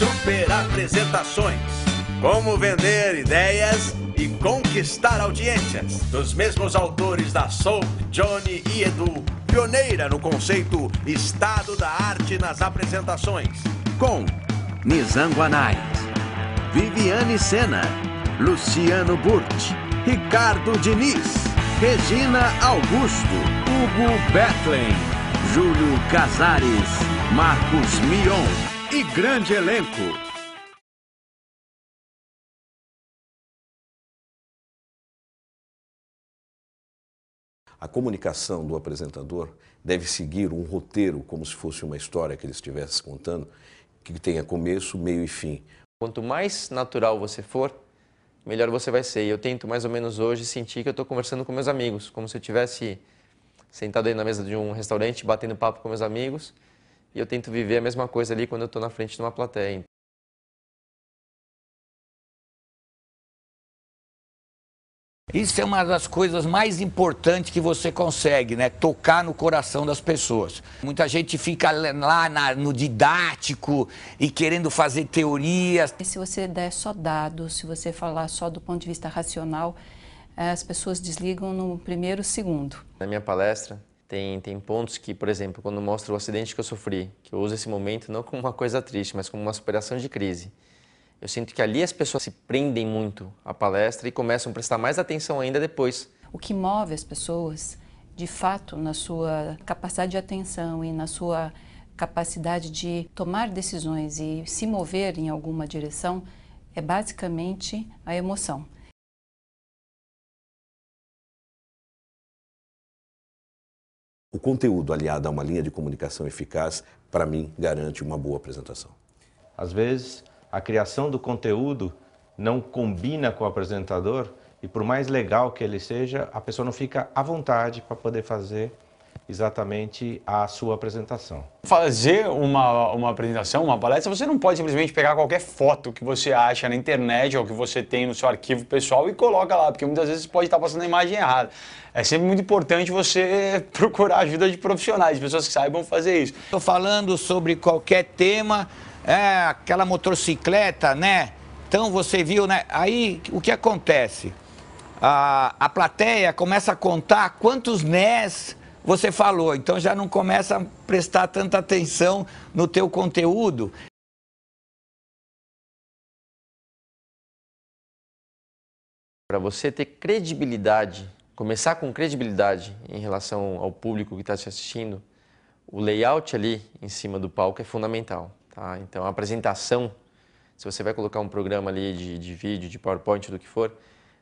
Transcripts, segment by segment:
Super Apresentações. Como vender ideias e conquistar audiências. Dos mesmos autores da Soap, Johnny e Edu. Pioneira no conceito Estado da Arte nas apresentações. Com Nizam Anait, Viviane Sena, Luciano Burti, Ricardo Diniz, Regina Augusto, Hugo Bethlen, Júlio Casares, Marcos Mion e grande elenco. A comunicação do apresentador deve seguir um roteiro, como se fosse uma história que ele estivesse contando, que tenha começo, meio e fim. Quanto mais natural você for, melhor você vai ser. E eu tento mais ou menos hoje sentir que eu estou conversando com meus amigos, como se eu estivesse sentado aí na mesa de um restaurante, batendo papo com meus amigos, e eu tento viver a mesma coisa ali quando eu estou na frente de uma plateia. Isso é uma das coisas mais importantes que você consegue, né? Tocar no coração das pessoas. Muita gente fica lá no didático e querendo fazer teorias. Se você der só dados, se você falar só do ponto de vista racional, as pessoas desligam no primeiro segundo. Na minha palestra, tem pontos que, por exemplo, quando mostro o acidente que eu sofri, que eu uso esse momento não como uma coisa triste, mas como uma superação de crise. Eu sinto que ali as pessoas se prendem muito à palestra e começam a prestar mais atenção ainda depois. O que move as pessoas, de fato, na sua capacidade de atenção e na sua capacidade de tomar decisões e se mover em alguma direção, é basicamente a emoção. O conteúdo aliado a uma linha de comunicação eficaz, para mim, garante uma boa apresentação. Às vezes, a criação do conteúdo não combina com o apresentador e por mais legal que ele seja, a pessoa não fica à vontade para poder fazer exatamente a sua apresentação. Fazer uma apresentação, uma palestra, você não pode simplesmente pegar qualquer foto que você acha na internet ou que você tem no seu arquivo pessoal e coloca lá, porque muitas vezes pode estar passando a imagem errada. É sempre muito importante você procurar ajuda de profissionais, de pessoas que saibam fazer isso. Estou falando sobre qualquer tema, aquela motocicleta, né? Então você viu, né? Aí o que acontece? A plateia começa a contar quantos nés você falou, então já não começa a prestar tanta atenção no teu conteúdo. Para você ter credibilidade, começar com credibilidade em relação ao público que está te assistindo, o layout ali em cima do palco é fundamental. Tá? Então a apresentação, se você vai colocar um programa ali de vídeo, de PowerPoint, do que for,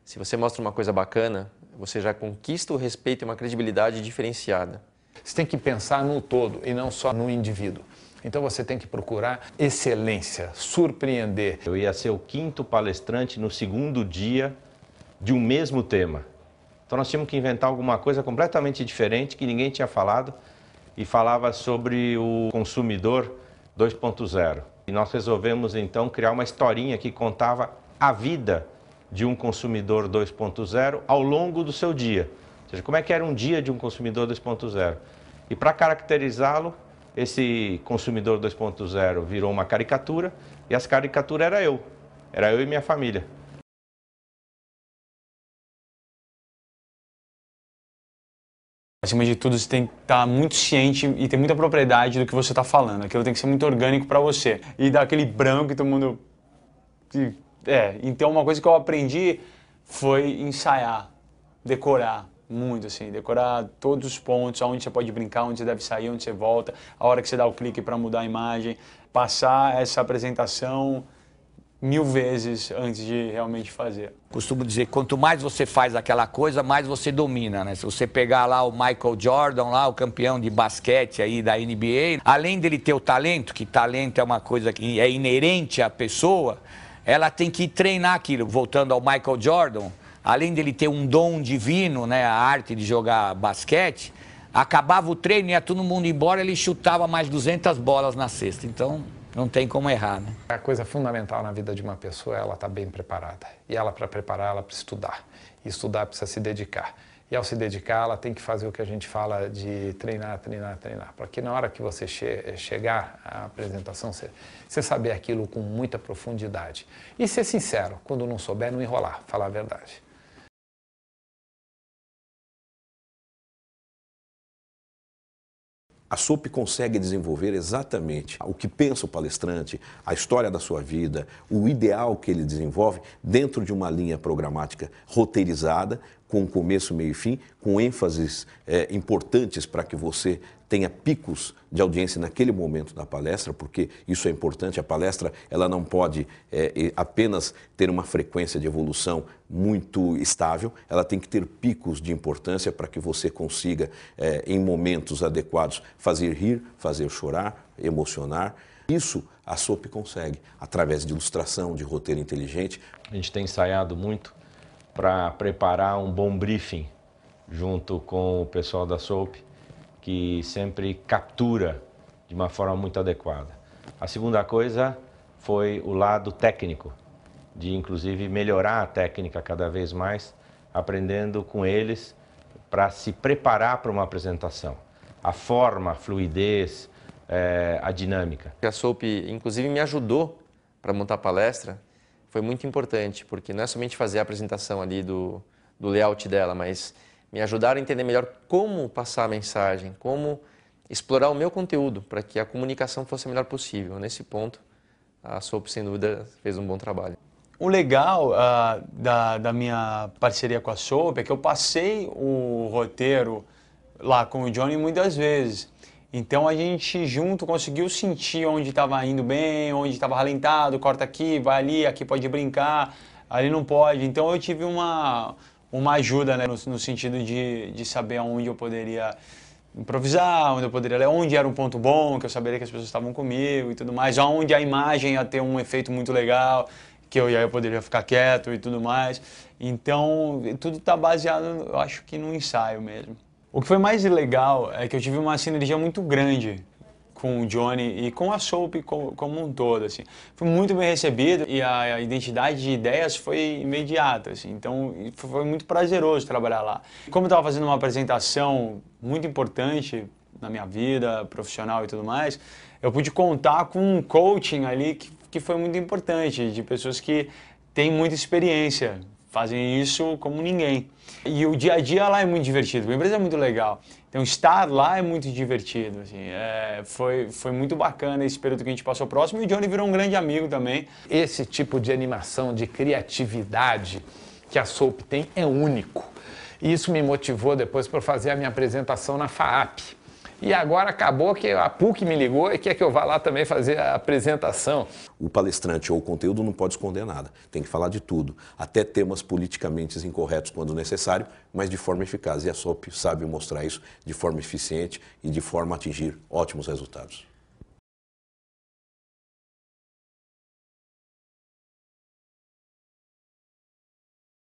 se você mostra uma coisa bacana, você já conquista o respeito e uma credibilidade diferenciada. Você tem que pensar no todo e não só no indivíduo. Então você tem que procurar excelência, surpreender. Eu ia ser o 5º palestrante no 2º dia de um mesmo tema. Então nós tínhamos que inventar alguma coisa completamente diferente que ninguém tinha falado e falava sobre o consumidor 2.0. E nós resolvemos então criar uma historinha que contava a vida de um consumidor 2.0 ao longo do seu dia. Ou seja, como é que era um dia de um consumidor 2.0. E para caracterizá-lo, esse consumidor 2.0 virou uma caricatura e essa caricatura era eu e minha família. Acima de tudo, você tem que estar muito ciente e ter muita propriedade do que você está falando. Aquilo tem que ser muito orgânico para você. E dar aquele branco que todo mundo... Então uma coisa que eu aprendi foi ensaiar, decorar muito, assim. Decorar todos os pontos, aonde você pode brincar, onde você deve sair, onde você volta, a hora que você dá o clique para mudar a imagem. Passar essa apresentação 1000 vezes antes de realmente fazer. Costumo dizer que quanto mais você faz aquela coisa, mais você domina, né? Se você pegar lá o Michael Jordan, lá o campeão de basquete aí da NBA, além dele ter o talento, que talento é uma coisa que é inerente à pessoa, ela tem que treinar aquilo. Voltando ao Michael Jordan, além dele ter um dom divino, né, a arte de jogar basquete, acabava o treino, ia todo mundo embora, ele chutava mais 200 bolas na cesta. Então, não tem como errar, né? A coisa fundamental na vida de uma pessoa é ela estar bem preparada. E ela, para preparar, ela precisa estudar. E estudar precisa se dedicar. E ao se dedicar, ela tem que fazer o que a gente fala de treinar, treinar, treinar. Para que na hora que você chegar à apresentação, você saber aquilo com muita profundidade. E ser sincero, quando não souber, não enrolar, falar a verdade. A SOAP consegue desenvolver exatamente o que pensa o palestrante, a história da sua vida, o ideal que ele desenvolve dentro de uma linha programática roteirizada, com começo, meio e fim, com ênfases importantes para que você tenha picos de audiência naquele momento da palestra, porque isso é importante. A palestra ela não pode apenas ter uma frequência de evolução muito estável, ela tem que ter picos de importância para que você consiga, em momentos adequados, fazer rir, fazer chorar, emocionar. Isso a SOAP consegue, através de ilustração, de roteiro inteligente. A gente tem ensaiado muito para preparar um bom briefing junto com o pessoal da SOAP, que sempre captura de uma forma muito adequada. A segunda coisa foi o lado técnico, de inclusive melhorar a técnica cada vez mais, aprendendo com eles para se preparar para uma apresentação. A forma, a fluidez, a dinâmica. A SOAP, inclusive, me ajudou para montar a palestra. Foi muito importante, porque não é somente fazer a apresentação ali do layout dela, mas me ajudaram a entender melhor como passar a mensagem, como explorar o meu conteúdo para que a comunicação fosse a melhor possível. Nesse ponto, a SOAP, sem dúvida, fez um bom trabalho. O legal da minha parceria com a SOAP é que eu passei o roteiro lá com o Johnny muitas vezes. Então a gente junto conseguiu sentir onde estava indo bem, onde estava ralentado, corta aqui, vai ali, aqui pode brincar, ali não pode. Então eu tive uma ajuda, né, no sentido de saber aonde eu poderia improvisar, onde eu poderia ler, onde era um ponto bom, que eu saberia que as pessoas estavam comigo e tudo mais, onde a imagem ia ter um efeito muito legal, que eu poderia ficar quieto e tudo mais. Então tudo está baseado, eu acho que no ensaio mesmo. O que foi mais legal é que eu tive uma sinergia muito grande com o Johnny e com a SOAP como um todo, assim. Fui muito bem recebido e a identidade de ideias foi imediata, assim. Então foi muito prazeroso trabalhar lá. Como eu estava fazendo uma apresentação muito importante na minha vida profissional e tudo mais, eu pude contar com um coaching ali que foi muito importante, de pessoas que têm muita experiência, fazem isso como ninguém. E o dia a dia lá é muito divertido, a empresa é muito legal. Então estar lá é muito divertido, assim. Foi muito bacana esse período que a gente passou próximo e o Johnny virou um grande amigo também. Esse tipo de animação, de criatividade que a SOAP tem é único. E isso me motivou depois para fazer a minha apresentação na FAAP. E agora acabou que a PUC me ligou e quer que eu vá lá também fazer a apresentação. O palestrante ou o conteúdo não pode esconder nada, tem que falar de tudo, até temas politicamente incorretos quando necessário, mas de forma eficaz. E a SOAP sabe mostrar isso de forma eficiente e de forma a atingir ótimos resultados.